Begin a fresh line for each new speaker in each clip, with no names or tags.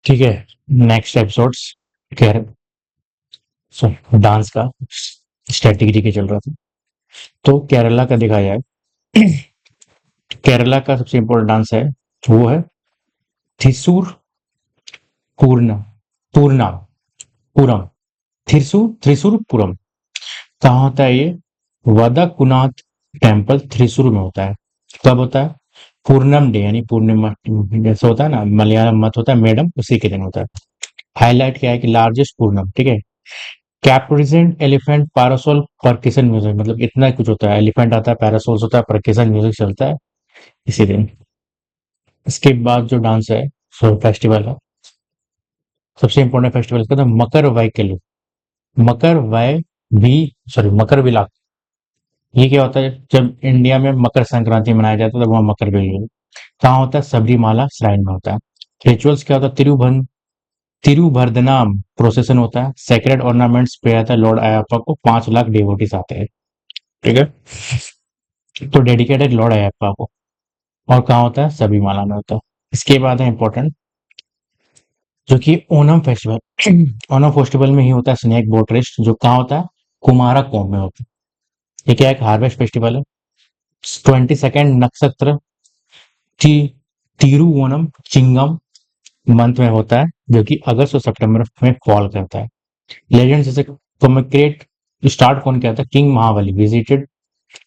ठीक है। Next episodes कह सो डांस का स्ट्रेटेजी के चल रहा था। तो केरला का दिखाया है। केरला का सबसे इम्पोर्टेंट डांस है, वो है थिसूर पूर्णम पूर्णम पुरम थिरसुर थ्रिसुर पुरम। कहाँ होता है ये? वदकुनाथ टेम्पल थ्रिसुर में होता है। कब होता है? पूर्णम डे यानी पूर्णिमा, जैसे होता है ना मलयालम मत होता है मैडम, उसी के दिन होता है। हाईलाइट क्या है कि लार्जेस्ट पूर्णम, ठीक है। कैप्रिजेंट एलिफेंट पैरासोल परकशन म्यूजिक, मतलब इतना कुछ होता है। एलिफेंट आता है, पैरासोल्स होता है, परकशन म्यूजिक चलता है इसी दिन। इसके बाद जो डांस है, सो फेस्टिवल है, सबसे इंपॉर्टेंट फेस्टिवल का था मकर वाइकलू। मकर वाय भी सॉरी मकर विलाप। ये क्या होता है? जब इंडिया में मकर संक्रांति मनाया जाता है तब वहाँ मकर विलाप कहाँ होता है? सबरीमाला श्राइन में होता है। रिचुअल्स क्या होता है? तिरुभरदनाम प्रोसेसन होता है। सेक्रेड ऑर्नामेंट्स पे आता है लॉर्ड अयप्पा को, 5 लाख डिवोटीज आते हैं, ठीक है। तो डेडिकेटेड लॉर्ड अयप्पा को। और कहाँ होता है? सबरीमाला में होता है। इसके बाद है इंपॉर्टेंट, जो कि ओणम फेस्टिवल। ओणम फेस्टिवल में ही होता है स्नेक बोट रेस्ट, जो कहाँ होता है? कुमारकोम में होता है। ये क्या है? एक हार्वेस्ट फेस्टिवल है। 22nd नक्षत्र टी तिरुवोणम चिंगम मंथ में होता है, जो कि अगस्त और सितंबर में फॉल करता है। लेजेंड जैसे कमेमोरेट स्टार्ट कौन किया था? किंग महाबली विजिटेड।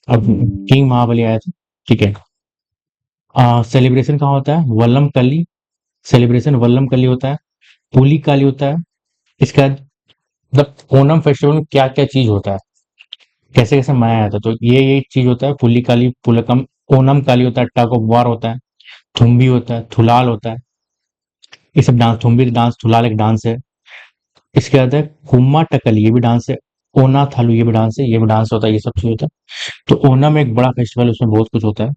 अब किंग महाबली आया था, ठीक है। सेलिब्रेशन कहाँ होता है? वल्लम कली सेलिब्रेशन वल्लम कली होता है। पुली काली होता है। इसके बाद मतलब ओणम फेस्टिवल में क्या क्या चीज होता है, कैसे कैसे मनाया जाता है, तो ये चीज होता है। पुली काली पुलकम, ओणम काली होता है, टग ऑफ वार होता है, थुम्बी होता है, थुलाल होता है। ये सब डांस, थुम्बी डांस, थुलाल एक डांस है। इसके बाद है कुम्मा टकली, ये भी डांस है। ओना थालू, ये भी डांस है, ये भी डांस होता है, ये सब चीज होता है। तो ओणम एक बड़ा फेस्टिवल, उसमें बहुत कुछ होता है,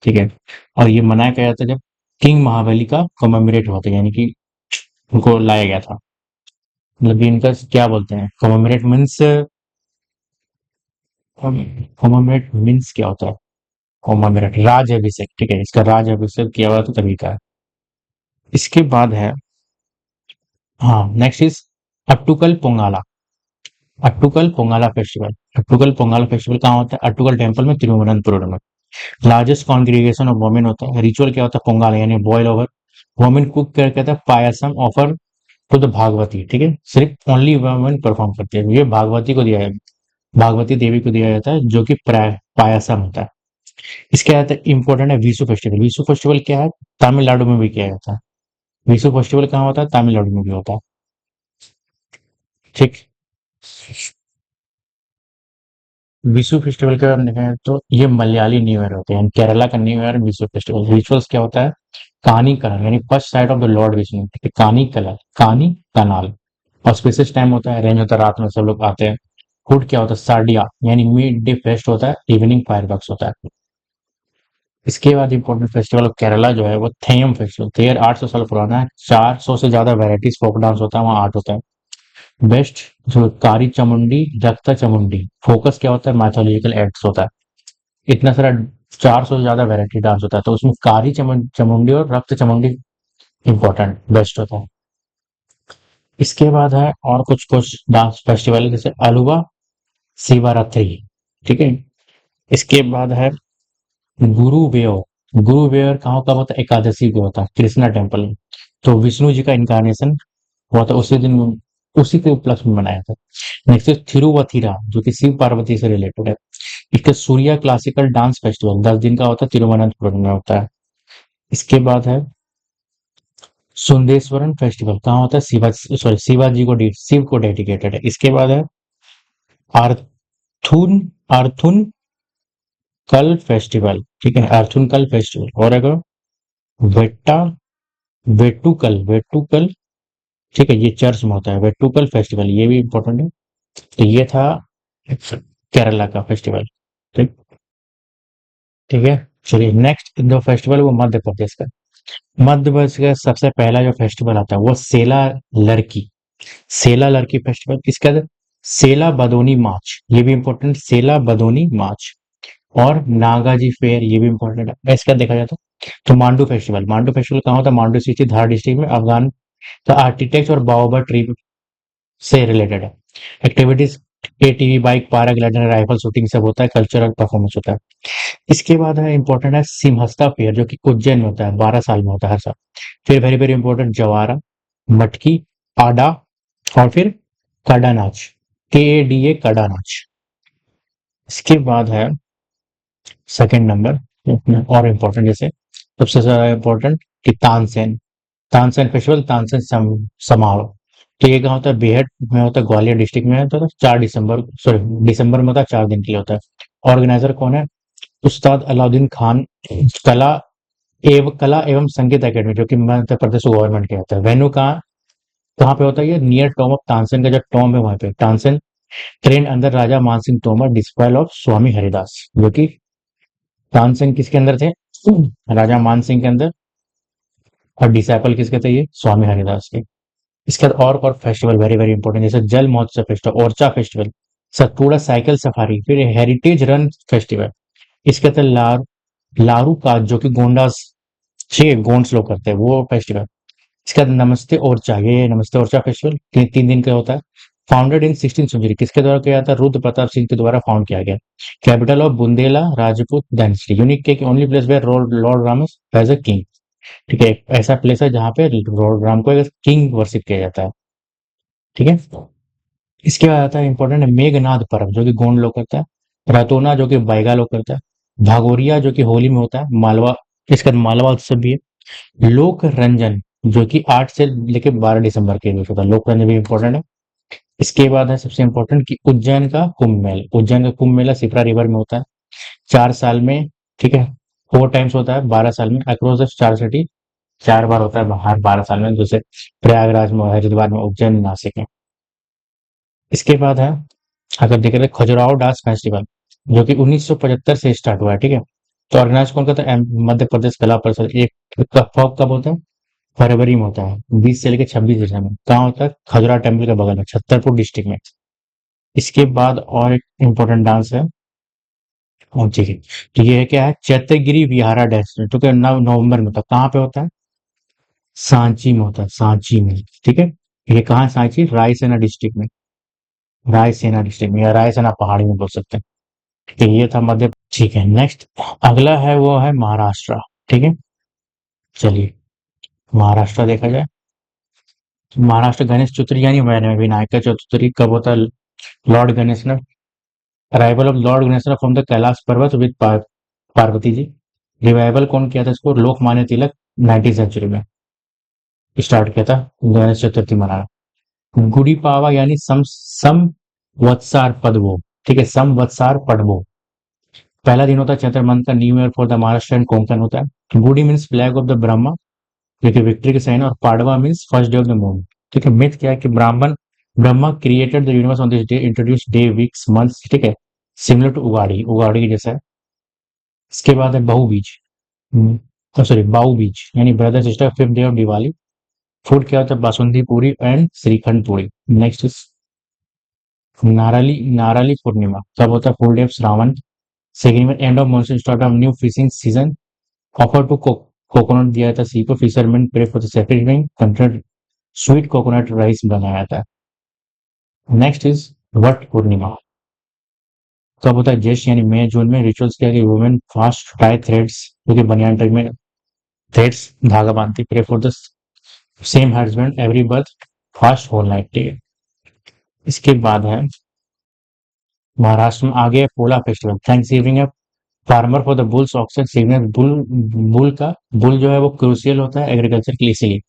ठीक है। और ये मनाया क्या जाता है जब किंग महाबली का कमेमोरेट हुआ था, यानी कि उनको लाया गया था। मतलब कि इनका क्या बोलते हैं, कमेमोरेट मीन्स क्या होता है? कमेमोरेट राज अभिषेक, ठीक है। इसका राज अभिषेक किया हुआ था तभी का है। इसके बाद है, हाँ next is Attukal Pongala. Attukal Pongala festival. Attukal Pongala festival कहाँ होता है? अट्टुकल टेम्पल में, तिरुवनंतपुरम में। लार्जेस्ट कॉन्ग्रीगेशन ऑफ वोमेन होता है। रिचुअल क्या होता है? पोंगाल यानी बॉयल ओवर। वोमेन कुक कर कहता है पायसम ऑफर टू द भागवती, ठीक है। सिर्फ ओनली वोमेन परफॉर्म करती है, ये भागवती को दिया है, भागवती देवी को दिया जाता है, जो कि पायसम होता है। इसके बाद इंपॉर्टेंट है विशु फेस्टिवल। विशु फेस्टिवल क्या है? तमिलनाडु में भी किया जाता है। विशु फेस्टिवल कहाँ होता है? तमिलनाडु में भी होता है, ठीक। विशु फेस्टिवल के बारे में देखें तो ये मलयाली न्यू ईयर होते हैं, केरला का new year Vishu festival. Rituals क्या होता है? कानी कलर यानी first side of the Lord Vishnu, ठीक है। कानी कलर, कानी कनाल। ऑस्पिशियस टाइम होता है, रेंज होता है, रात में सब लोग आते हैं। फूड क्या होता है? साडिया यानी मिड डे फेस्ट होता है, इवनिंग फायरवर्क्स होता है। इसके बाद इंपॉर्टेंट फेस्टिवल ऑफ केरला जो है वो थेयम फेस्टिवल। थेयर 800 साल पुराना है, 400 से ज्यादा वेराइटीज फोक डांस होता है, वहाँ आर्ट होता है। बेस्ट जो कारी चामुंडी, रक्ता चामुंडी, फोकस क्या होता है? मैथोलॉजिकल एक्ट्स होता है। इतना सारा 400 से ज्यादा वैरायटी डांस होता है, तो उसमें कारी चामुंडी और रक्त चामुंडी इंपॉर्टेंट बेस्ट होता है। इसके बाद है और कुछ कुछ डांस फेस्टिवल, जैसे अलुवा शिवरात्रि, ठीक है। इसके बाद है गुरु वेयर कहाँ कब होता है? एकादशी को होता है, कृष्णा टेम्पल में। तो विष्णु जी का इनकारनेशन हुआ था उसी दिन, उसी के उपलक्ष्य में मनाया था। नेक्स्ट इज थिरुवथिरा, जो कि शिव पार्वती से रिलेटेड है। इसका सूर्या क्लासिकल डांस फेस्टिवल 10 दिन का होता है, तिरुवनंतपुरम में होता है। इसके बाद है सुंदेश्वरन फेस्टिवल, कहाँ होता है? शिवाजी को शिव को डेडिकेटेड है। इसके बाद है अर्थुन अर्थुन कल फेस्टिवल, ठीक है। अर्थुन कल फेस्टिवल। और अगर वेट्टा वेट्टुकल, ठीक है, ये चर्च में होता है। वेट्टुकल फेस्टिवल, ये भी इंपॉर्टेंट है। तो ये था केरला का फेस्टिवल, ठीक। ठीक है। चलिए नेक्स्ट जो फेस्टिवल वो मध्य प्रदेश का। मध्य प्रदेश का सबसे पहला जो फेस्टिवल आता है वो लड़की सेला लड़की फेस्टिवल। इसके बाद सेला बदोनी मार्च, ये भी इंपॉर्टेंट, सेला बदोनी मार्च। और नागाजी फेयर, ये भी इंपॉर्टेंट है। इसका देखा जाए तो मांडू फेस्टिवल कहाँ होता है? मांडू सिटी धार डिस्ट्रिक्ट में, तो आर्किटेक्ट और बाओबा ट्री से रिलेटेड है। Activities ATV, bike, paragliding, rifle shooting सब होता है, कल्चरल परफॉर्मेंस होता है। इसके बाद है इंपॉर्टेंट है सिमहस्ता फेयर, जो कि उज्जैन में होता है, 12 साल में होता है हर साल। फिर वेरी वेरी इंपॉर्टेंट जवारा, मटकी, आडा, और फिर काडा नाच, KADA काडा नाच। इसके बाद है सेकंड नंबर और इम्पोर्टेंट, जैसे सबसे ज्यादा इम्पोर्टेंट कि तानसेन, तानसेन फेस्टिवल, तानसेन समारोह। तो ये कहाँ होता है, बेहद में होता है, ग्वालियर डिस्ट्रिक्ट में होता है, 4 दिसंबर, सॉरी दिसंबर में होता है, 4 दिन के लिए होता है। ऑर्गेनाइजर कौन है, उस्ताद अलाउद्दीन खान कला कला एवं संगीत एकेडमी, जो कि मध्य प्रदेश गवर्नमेंट के होता है। वेन्यू कहाँ कहाँ पे होता है, ये नियर टॉम ऑफ तानसेन का जो टॉम है वहां पे। तानसेन ट्रेन अंदर राजा मानसिंह तोमर, डिस्पाइल ऑफ स्वामी हरिदास, जो कि तानसेन किसके अंदर थे, राजा मानसिंह के अंदर, और डिसाइपल किसके थे, ये स्वामी हरिदास के। इसके बाद और फेस्टिवल वेरी वेरी इंपॉर्टेंट, जैसे जल महोत्सव festival, Orchha festival, Satpura cycle safari, फिर हेरिटेज रन फेस्टिवल। इसके बाद लारू का, जो कि गोंडास, ठीक है, गोंड्स लोग करते हैं वो फेस्टिवल। इसके बाद नमस्ते ओरछा, ये नमस्ते ओरछा फेस्टिवल 3 दिन का होता है। फाउंडेड इन 16th सेंचुरी, किसके द्वारा किया था, रुद्र प्रताप सिंह के द्वारा फाउंड किया गया। Capital of Bundela Rajput dynasty, unique के only place where Lord Ramas as a king. ठीक है, एक ऐसा प्लेस है जहाँ पे लॉर्ड राम को एज किंग वर्शिप किया जाता है। ठीक है, इसके बाद आता है इंपॉर्टेंट है मेघनाद पर्व, जो कि गोंड लोग करता है। रतोना, जो कि बैगा लोग करता है। भागोरिया, जो कि होली में होता है। मालवा, इसके बाद मालवा उत्सव भी है। लोक रंजन, जो कि 8 से लेकर 12 दिसंबर के बीच होता है। लोक रंजन भी इंपॉर्टेंट है। इसके बाद है सबसे इंपॉर्टेंट कि उज्जैन का कुंभ मेला, उज्जैन का कुंभ मेला सिप्रा रिवर में होता है, 4 साल में। ठीक है, 4 टाइम्स होता है 12 साल में, अक्रॉस द 4 सिटी, 4 बार होता है बाहर 12 साल में, जैसे प्रयागराज में, हरिद्वार में, उज्जैन, नासिक में। इसके बाद है, अगर देख रहे खजुराहो डांस फेस्टिवल, जो कि 1975 से स्टार्ट हुआ है। ठीक है, तो ऑर्गेनाइज कौन करता है, मध्य प्रदेश कला परिषद। एक कब होता है, फरवरी में होता है, 20 से लेकर 26 दिसंबर में। कहाँ होता है, खजुरा टेम्पल के बगल में, छतरपुर डिस्ट्रिक्ट में। इसके बाद और एक इम्पोर्टेंट डांस है, और ठीक है, तो ये क्या है, चैत्यगिरी विहारा डांस, जो कि 9 नवंबर में होता है। कहाँ पे होता है, सांची में होता है, सांची में। ठीक है, ये कहाँ है, सांची, रायसेना डिस्ट्रिक्ट में, रायसेना डिस्ट्रिक्ट में, या रायसेना पहाड़ी में बोल सकते हैं। तो ये था मध्य। ठीक है, नेक्स्ट अगला है वो है महाराष्ट्र। ठीक है, चलिए महाराष्ट्र देखा जाए। तो महाराष्ट्र गणेश चतुर्थी यानी विनायक चतुर्थी कब होता है, लॉर्ड गणेश ने, arrival of Lord Ganesh from the Kailash पर्वत विद पार्वती जी। रिवाइवल कौन किया था इसको, लोकमान्य तिलक 19th सेंचुरी में स्टार्ट किया था गणेश चतुर्थी मनाना। गुड़ी पावा यानी संवत्सर पदवो। ठीक है, संवत्सर पदवो, पहला दिन होता है चैत्र मंथ का, new year for the Maharashtra and Konkan होता है। Gudi means flag of the Brahma, जो कि विक्ट्री के साइन, और Padwa means first day of the moon. ठीक है, मिथ क्या है कि Brahma created the universe on this day, introduce day, weeks, months. ठीक है, सिमिलर टू उगाड़ी, उगाड़ी के जैसा है। इसके बाद है बहु बीज, सॉरी बाऊ बीज, यानी brother sister, 5th day of Diwali. Food क्या होता है, बासुंदी पूरी एंड श्रीखंड पूरी। नेक्स्ट इज नाराली, नाराली पूर्णिमा कब होता है, full day of Shravan. Second में end of monsoon, start of new fishing season. Offer to coconut दिया था सी को, fisherman pray for the saving content, sweet coconut rice बनाया था। नेक्स्ट इज वट पूर्णिमा कब होता है, ज्येष्ठ यानी मई जून में। रिचुअल्स क्या है, वुमेन फास्ट टाई थ्रेड्स, क्योंकि बनियान टाइप में थ्रेड्स धागा बांधती, pray for the same husband every birth, fast whole night. ठीक है, इसके बाद है महाराष्ट्र में आगे पोला फेस्टिवल, थैंक्स गिविंग है farmer for the bulls oxen signal. Bull जो है वो क्रूसियल होता है एग्रीकल्चर के लिए, इसीलिए।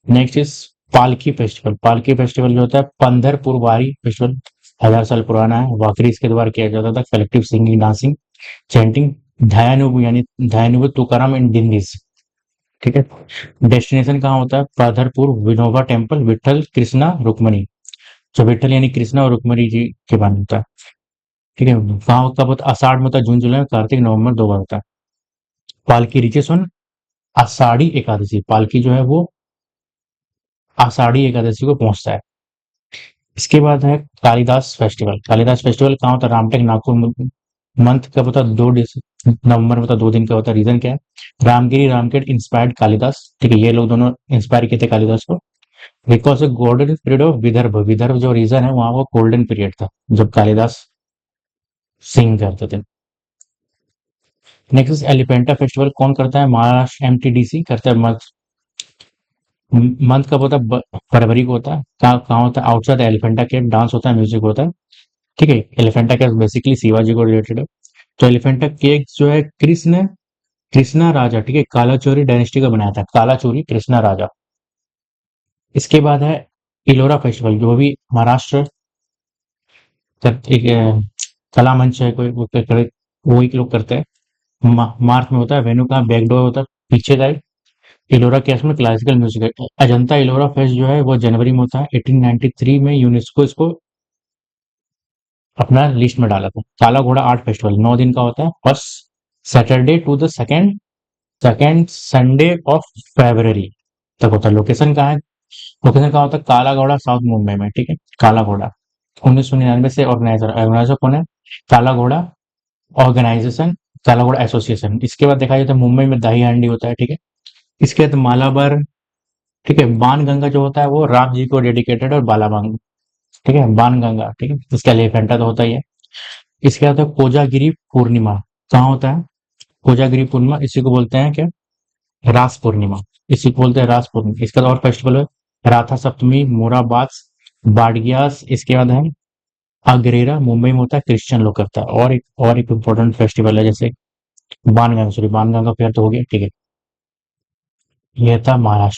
नेक्स्ट इज पालकी फेस्टिवल, पालकी फेस्टिवल जो होता है पंधरपुर वारी फेस्टिवल, 1000 साल पुराना है। वाकरी इसके द्वारा किया जाता था, कलेक्टिव सिंगिंग, डांसिंग, चैंटिंग, धयानुभ यानी धयानुभ तुकाराम इन दिंडीज। ठीक है, डेस्टिनेशन कहाँ होता है, पाधरपुर, विनोबा टेम्पल, विठल कृष्णा रुक्मणी, जो विठल यानी कृष्णा और रुक्मणी जी के बारे में होता है। ठीक है, वहां कब होता है, आषाढ़ में होता है, जून जुलाई में, कार्तिक नवंबर 2 बार होता है। पालकी रीचेस ऑन आषाढ़ी एकादशी, पालकी जो है वो आषाढ़ी एकादशी को पहुंचता है। इसके बाद है कालिदास फेस्टिवल, कालिदास फेस्टिवल कहाँ होता है, रामटेक नागपुर मंथ कब होता है, 2 नवंबर में होता है, 2 दिन का होता है। रीजन क्या है, रामगिरी रामकेट इंस्पायर्ड कालिदास। ठीक है, ये लोग दोनों इंस्पायर किए थे कालिदास को। Because A golden period of Vidarbha, Vidarbha जो रीजन है वहां वो गोल्डन पीरियड था जब कालिदास सिंग करते थे। नेक्स्ट एलिफेंटा फेस्टिवल कौन करता है? महाराष्ट्र एमटीडीसी करता है। मंथ कब होता है? फरवरी को होता है। कहाँ होता है? आउटसाइड एलिफेंटा केव, डांस होता है, म्यूजिक होता है। ठीक है। एलिफेंटा केव बेसिकली शिवाजी को रिलेटेड है। तो एलिफेंटा केव जो है कृष्णा राजा, ठीक है, कालाचोरी डायनेस्टी का बनाया था, कालाचोरी कृष्णा राजा। इसके बाद है इलोरा फेस्टिवल, जो भी महाराष्ट्र एक कला मंच है, कोई वो एक लोग करते हैं। मार्च में होता है। वेन्यू का बैकडोर होता है पीछे साइड। इलोरा केव्स में क्लासिकल म्यूजिक है। अजंता इलोरा फेस्ट जो है वो जनवरी में होता है। 1893 में यूनेस्को इसको अपना लिस्ट में डाला था। काला घोड़ा आर्ट फेस्टिवल 9 दिन का होता है। First Saturday to the second second Sunday of February तक होता है। लोकेशन कहाँ है? लोकेशन कहाँ होता है? काला घोड़ा साउथ मुंबई में, ठीक है। काला घोड़ा 1999 से ऑर्गेनाइजर कौन है? काला घोड़ा ऑर्गेनाइजेशन, काला घोड़ा एसोसिएशन। इसके बाद देखा जाए तो मुंबई में दही हांडी होता है, ठीक है। इसके बाद मालाबार, ठीक है। बाण गंगा जो होता है वो राम जी को डेडिकेटेड और बालाबांग, ठीक है, बाण गंगा, ठीक है। इसका एलिफेंटा तो होता ही है। इसके बाद है कोजागिरी पूर्णिमा। कहाँ होता है कोजागिरी पूर्णिमा? इसी को बोलते हैं क्या? रास पूर्णिमा। इसी को बोलते हैं रास पूर्णिमा। इसका और फेस्टिवल है राथा सप्तमी, मोराबाग्स, बाडगियास। इसके बाद है अग्रेरा, मुंबई में होता है, क्रिश्चियन लोग करता है। और एक इम्पोर्टेंट फेस्टिवल है जैसे बाणगंगा, सॉरी बाणगंगा फेयर तो हो गया, ठीक है। ये था महाराष्ट्र।